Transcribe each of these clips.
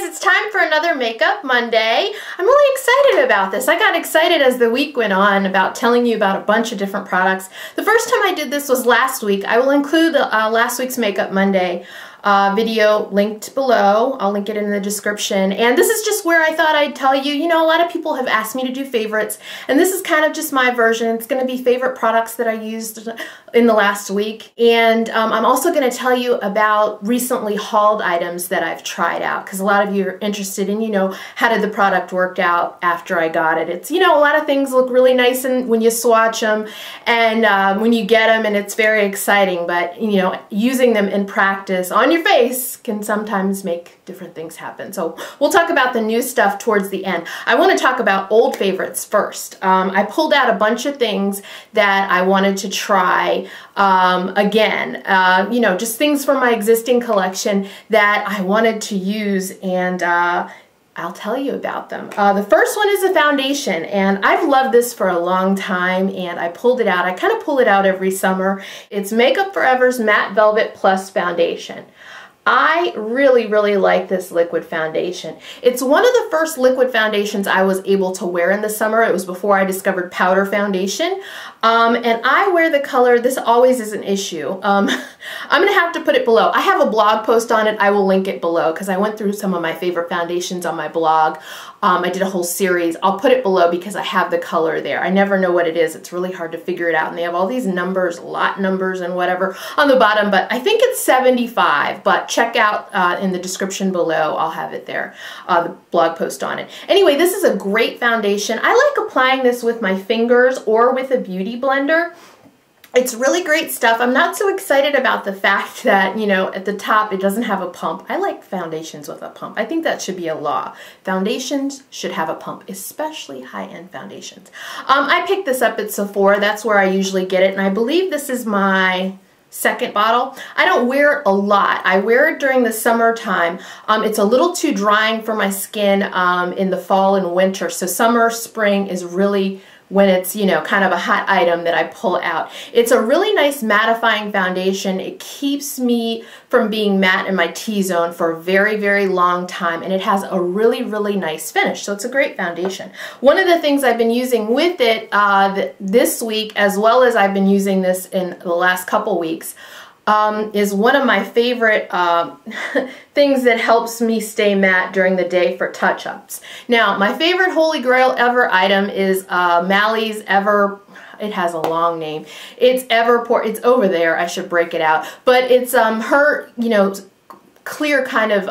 it's time for another Makeup Monday. I'm really excited about this. I got excited as the week went on about telling you about a bunch of different products. The first time I did this was last week. I will include the last week's Makeup Monday video linked below. I'll link it in the description. And this is just where I thought I'd tell you, you know, a lot of people have asked me to do favorites, and this is kind of just my version. It's going to be favorite products that I used in the last week. And I'm also going to tell you about recently hauled items that I've tried out, because a lot of you are interested in, you know, how did the product work out after I got it. It's, you know, a lot of things look really nice and when you swatch them and when you get them, and it's very exciting, but, you know, using them in practice on your face can sometimes make different things happen. So we'll talk about the new stuff towards the end. I want to talk about old favorites first. I pulled out a bunch of things that I wanted to try again. You know, just things from my existing collection that I wanted to use, and I'll tell you about them. The first one is a foundation, and I've loved this for a long time, and I pulled it out. I kind of pull it out every summer. It's Makeup Forever's Matte Velvet Plus Foundation. I really, really like this liquid foundation. It's one of the first liquid foundations I was able to wear in the summer. It was before I discovered powder foundation. And I wear the color, this always is an issue. I'm going to have to put it below. I have a blog post on it. I will link it below because I went through some of my favorite foundations on my blog. I did a whole series. I'll put it below because I have the color there. I never know what it is. It's really hard to figure it out. And they have all these numbers, lot numbers and whatever on the bottom, but I think it's 75, but check out in the description below. I'll have it there, the blog post on it. Anyway, this is a great foundation. I like applying this with my fingers or with a beauty blender. It's really great stuff. I'm not so excited about the fact that, you know, at the top it doesn't have a pump. I like foundations with a pump. I think that should be a law. Foundations should have a pump, especially high-end foundations. I picked this up at Sephora. That's where I usually get it, and I believe this is my second bottle. I don't wear it a lot. I wear it during the summertime. It's a little too drying for my skin in the fall and winter. So summer, spring is really when it's, you know, kind of a hot item that I pull out. It's a really nice mattifying foundation. It keeps me from being matte in my T-zone for a very, very long time, and it has a really, really nice finish. So it's a great foundation. One of the things I've been using with it this week, as well as I've been using this in the last couple weeks, is one of my favorite things that helps me stay matte during the day for touch-ups. Now, my favorite Holy Grail ever item is Mally's Ever, it has a long name. It's Everport, it's over there, I should break it out. But it's her, you know, clear kind of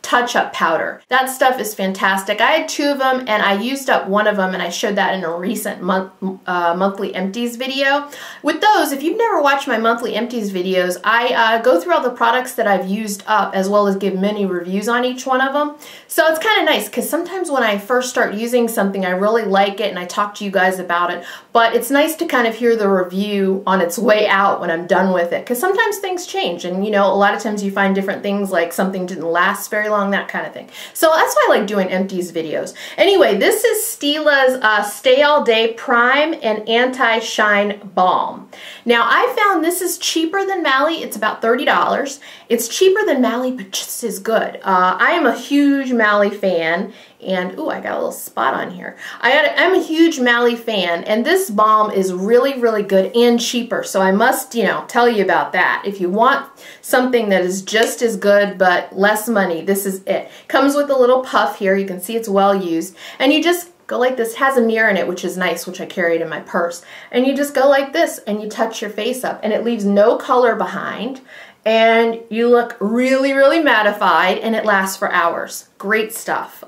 touch-up powder. That stuff is fantastic. I had two of them and I used up one of them, and I showed that in a recent monthly empties video. With those, if you've never watched my monthly empties videos, I go through all the products that I've used up as well as give many reviews on each one of them. So it's kind of nice because sometimes when I first start using something I really like it and I talk to you guys about it, but it's nice to kind of hear the review on its way out when I'm done with it, because sometimes things change, and you know, a lot of times you find different things, like something didn't last very long, that kind of thing. So that's why I like doing empties videos. Anyway, this is Stila's Stay All Day Prime and Anti-Shine Balm. Now, I found this is cheaper than Mally. It's about $30. It's cheaper than Mally, but just as good. I am a huge Mally fan, and ooh, I got a little spot on here. I'm a huge Mally fan, and this balm is really, really good and cheaper. So I must, you know, tell you about that. If you want something that is just as good but less money, this is it. Comes with a little puff here. You can see it's well used, and you just go like this. It has a mirror in it, which is nice, which I carried in my purse. And you just go like this and you touch your face up, and it leaves no color behind. And you look really, really mattified, and it lasts for hours. Great stuff.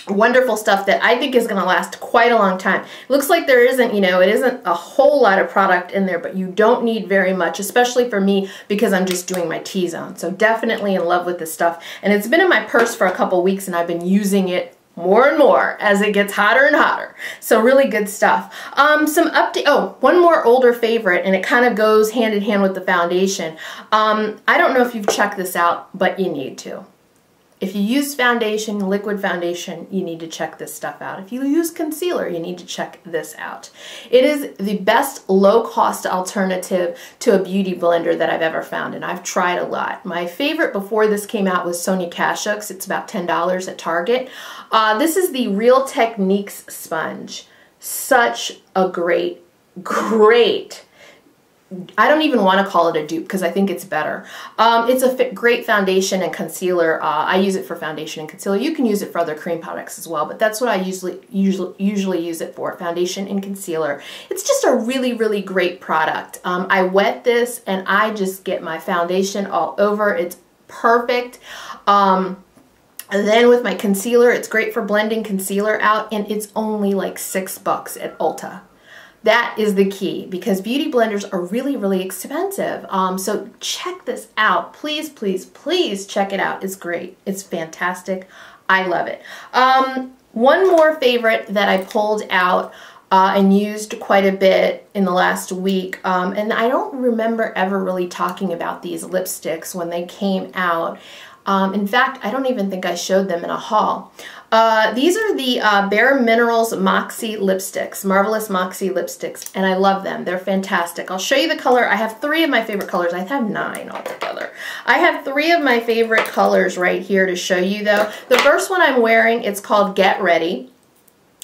Wonderful stuff that I think is going to last quite a long time. It looks like there isn't, you know, it isn't a whole lot of product in there, but you don't need very much, especially for me because I'm just doing my T-zone. So definitely in love with this stuff. And it's been in my purse for a couple weeks, and I've been using it more and more as it gets hotter and hotter. So really good stuff. Some update, oh, one more older favorite, and it kind of goes hand in hand with the foundation. I don't know if you've checked this out, but you need to. If you use foundation, liquid foundation, you need to check this stuff out. If you use concealer, you need to check this out. It is the best low-cost alternative to a beauty blender that I've ever found, and I've tried a lot. My favorite before this came out was Sonia Kashuk's. It's about $10 at Target. This is the Real Techniques sponge. Such a great, I don't even want to call it a dupe because I think it's better. It's a great foundation and concealer. I use it for foundation and concealer. You can use it for other cream products as well, but that's what I usually use it for, foundation and concealer. It's just a really, really great product. I wet this and I just get my foundation all over. It's perfect. And then with my concealer, it's great for blending concealer out, and it's only like $6 at Ulta. That is the key, because beauty blenders are really, really expensive. So check this out. Please, please, please check it out. It's great. It's fantastic. I love it. One more favorite that I pulled out and used quite a bit in the last week, and I don't remember ever really talking about these lipsticks when they came out. In fact, I don't even think I showed them in a haul. These are the Bare Minerals Moxie lipsticks, Marvelous Moxie lipsticks, and I love them. They're fantastic. I'll show you the color. I have 3 of my favorite colors. I have 9 altogether. I have 3 of my favorite colors right here to show you though. The first one I'm wearing, it's called Get Ready.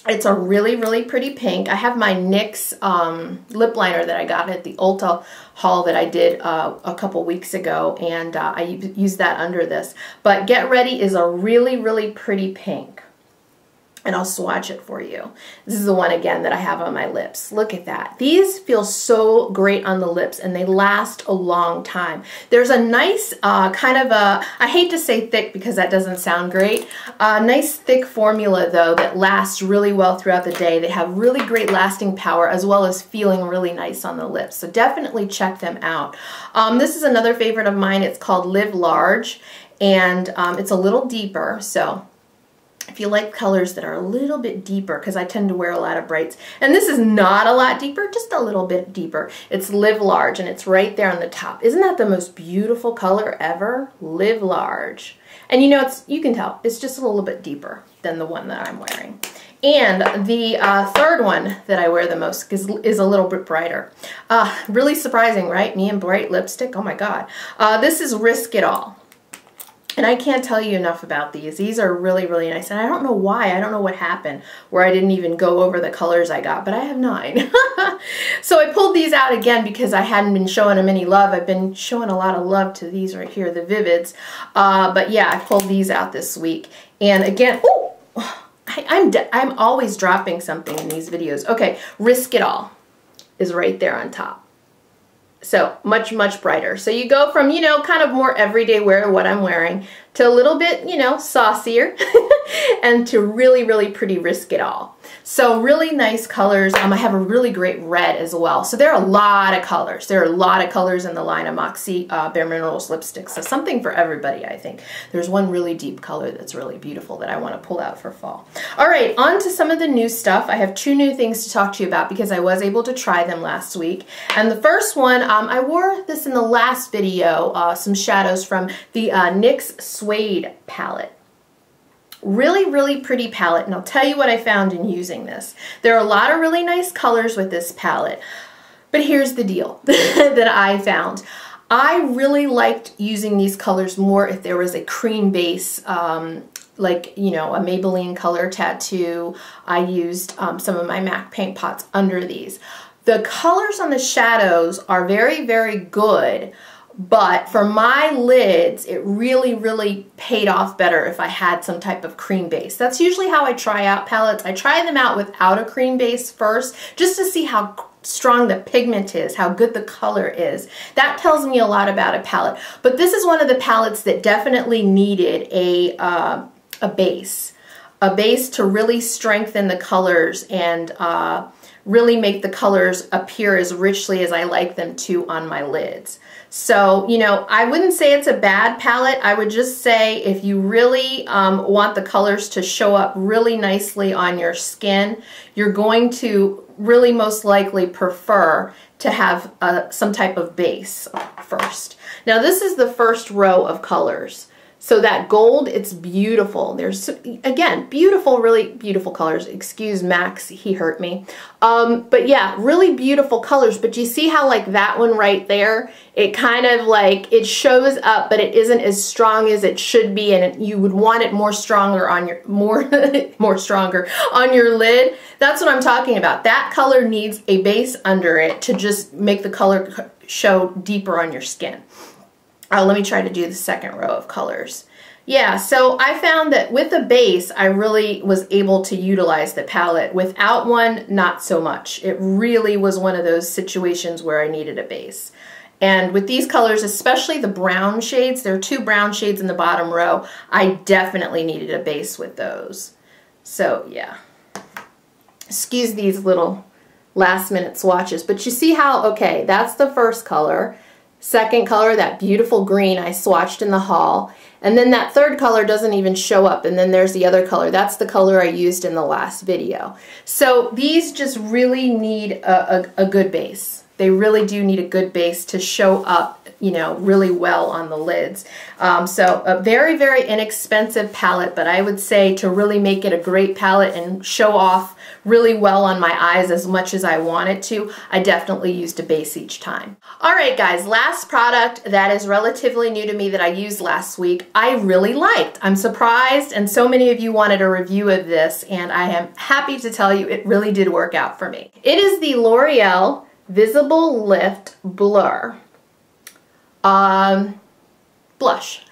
It's a really, really pretty pink. I have my NYX lip liner that I got at the Ulta haul that I did a couple weeks ago, and I used that under this. But Get Ready is a really, really pretty pink. And I'll swatch it for you. This is the one again that I have on my lips. Look at that. These feel so great on the lips, and they last a long time. There's a nice kind of a, I hate to say thick because that doesn't sound great, nice thick formula though that lasts really well throughout the day. They have really great lasting power as well as feeling really nice on the lips. So definitely check them out. This is another favorite of mine. It's called Live Large, and it's a little deeper. So if you like colors that are a little bit deeper, because I tend to wear a lot of brights, and this is not a lot deeper, just a little bit deeper. It's Live Large, and it's right there on the top. Isn't that the most beautiful color ever? Live Large. And you know, you can tell, it's just a little bit deeper than the one that I'm wearing. And the third one that I wear the most is a little bit brighter. Really surprising, right? Me and bright lipstick, oh my God. This is Risk It All. And I can't tell you enough about these. These are really, really nice. And I don't know why. I don't know what happened where I didn't even go over the colors I got, but I have 9. So I pulled these out again because I hadn't been showing them any love. I've been showing a lot of love to these right here, the Vivids. But yeah, I pulled these out this week. And again, oh, I'm always dropping something in these videos. Okay, Risk It All is right there on top. So much, much brighter. So you go from, you know, kind of more everyday wear to what I'm wearing to a little bit, you know, saucier and to really, really pretty Risk It All. So really nice colors. I have a really great red as well. So there are a lot of colors. There are a lot of colors in the line of Moxie Bare Minerals lipsticks. So something for everybody, I think. There's one really deep color that's really beautiful that I want to pull out for fall. All right, on to some of the new stuff. I have 2 new things to talk to you about because I was able to try them last week. And the first one, I wore this in the last video, some shadows from the NYX Suede palette. Really, really pretty palette, and I'll tell you what I found in using this. There are a lot of really nice colors with this palette, but here's the deal that I found. I really liked using these colors more if there was a cream base, like, you know, a Maybelline Color Tattoo. I used some of my MAC paint pots under these. The colors on the shadows are very, very good, but for my lids, it really, really paid off better if I had some type of cream base. That's usually how I try out palettes. I try them out without a cream base first, just to see how strong the pigment is, how good the color is. That tells me a lot about a palette. But this is one of the palettes that definitely needed a base to really strengthen the colors and really make the colors appear as richly as I like them to on my lids. So, you know, I wouldn't say it's a bad palette. I would just say if you really want the colors to show up really nicely on your skin, you're going to really most likely prefer to have some type of base first. Now, this is the first row of colors. So that gold, it's beautiful. There's, again, beautiful, really beautiful colors. Excuse Max, he hurt me. But yeah, really beautiful colors. But you see how like that one right there, it kind of like, it shows up, but it isn't as strong as it should be. And you would want it more stronger on your, more stronger on your lid. That's what I'm talking about. That color needs a base under it to just make the color show deeper on your skin. Let me try to do the second row of colors. Yeah, so I found that with a base, I really was able to utilize the palette. Without one, not so much. It really was one of those situations where I needed a base. And with these colors, especially the brown shades, there are 2 brown shades in the bottom row, I definitely needed a base with those. So yeah, excuse these little last minute swatches, but you see how, okay, that's the first color. Second color, that beautiful green I swatched in the haul. And then that third color doesn't even show up. And then there's the other color. That's the color I used in the last video. So these just really need a good base. They really do need a good base to show up, you know, really well on the lids. So a very, very inexpensive palette, but I would say to really make it a great palette and show off really well on my eyes as much as I want it to, I definitely used a base each time. All right, guys, last product that is relatively new to me that I used last week, I really liked. I'm surprised, and so many of you wanted a review of this, and I am happy to tell you it really did work out for me. It is the L'Oreal Visible Lift Blur blush.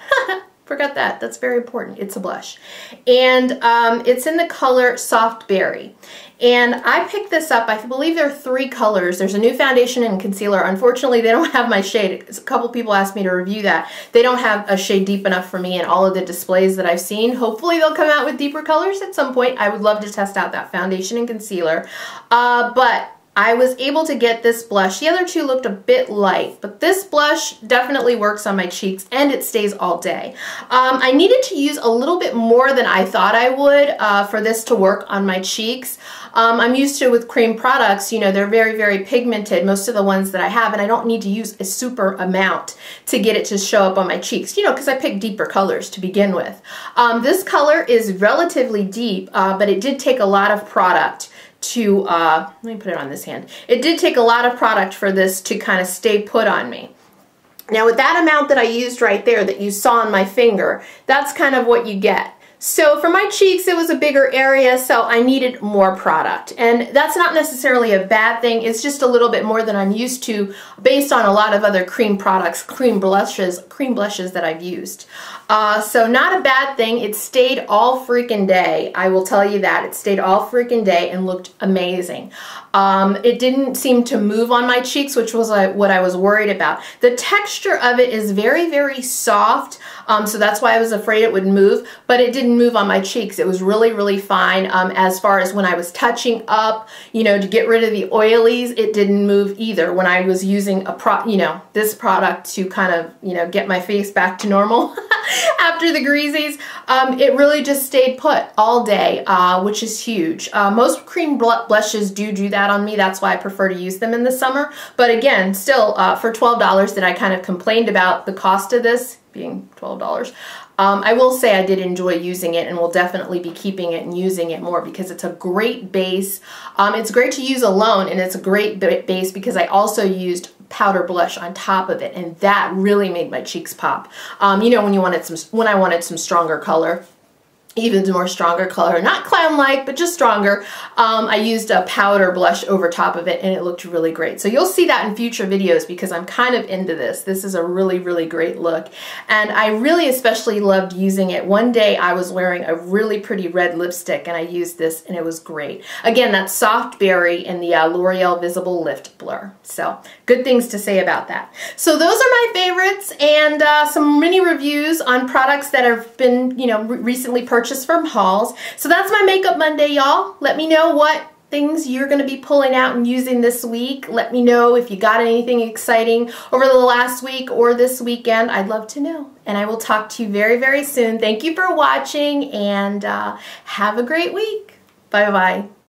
Forgot that. That's very important. It's a blush. And it's in the color Soft Berry. And I picked this up. I believe there are 3 colors. There's a new foundation and concealer. Unfortunately, they don't have my shade. A couple people asked me to review that. They don't have a shade deep enough for me in all of the displays that I've seen. Hopefully, they'll come out with deeper colors at some point. I would love to test out that foundation and concealer. But I was able to get this blush. The other 2 looked a bit light, but this blush definitely works on my cheeks and it stays all day. I needed to use a little bit more than I thought I would for this to work on my cheeks. I'm used to with cream products, you know, they're very, very pigmented, most of the ones that I have, and I don't need to use a super amount to get it to show up on my cheeks, you know, because I picked deeper colors to begin with. This color is relatively deep, but it did take a lot of product to, let me put it on this hand. It did take a lot of product for this to kind of stay put on me. Now with that amount that I used right there that you saw on my finger, that's kind of what you get. So for my cheeks, it was a bigger area, so I needed more product. And that's not necessarily a bad thing. It's just a little bit more than I'm used to based on a lot of other cream products, cream blushes that I've used. So not a bad thing. It stayed all freaking day. I will tell you that. It stayed all freaking day and looked amazing. It didn't seem to move on my cheeks, which was what I was worried about. The texture of it is very, very soft, so that's why I was afraid it would move, but it didn't move on my cheeks. It was really, really fine. As far as when I was touching up, you know, to get rid of the oilies, it didn't move either. When I was using this product to kind of, you know, get my face back to normal after the greasies, it really just stayed put all day, which is huge. Most cream blushes do that on me. That's why I prefer to use them in the summer. But again, still for $12 that I kind of complained about the cost of this being $12. I will say I did enjoy using it and will definitely be keeping it and using it more because it's a great base. It's great to use alone, and it's a great base because I also used powder blush on top of it, and that really made my cheeks pop. You know, when I wanted some stronger color, even more stronger color, not clown-like, but just stronger. I used a powder blush over top of it and it looked really great. So you'll see that in future videos because I'm kind of into this. This is a really, really great look. And I really especially loved using it. One day I was wearing a really pretty red lipstick and I used this and it was great. Again, that's Soft Berry in the L'Oreal Visible Lift Blur. So good things to say about that. So those are my favorites and some mini reviews on products that have been, you know, recently purchased from hauls. So that's my Makeup Monday, y'all. Let me know what things you're going to be pulling out and using this week. Let me know if you got anything exciting over the last week or this weekend. I'd love to know. And I will talk to you very, very soon. Thank you for watching and have a great week. Bye-bye.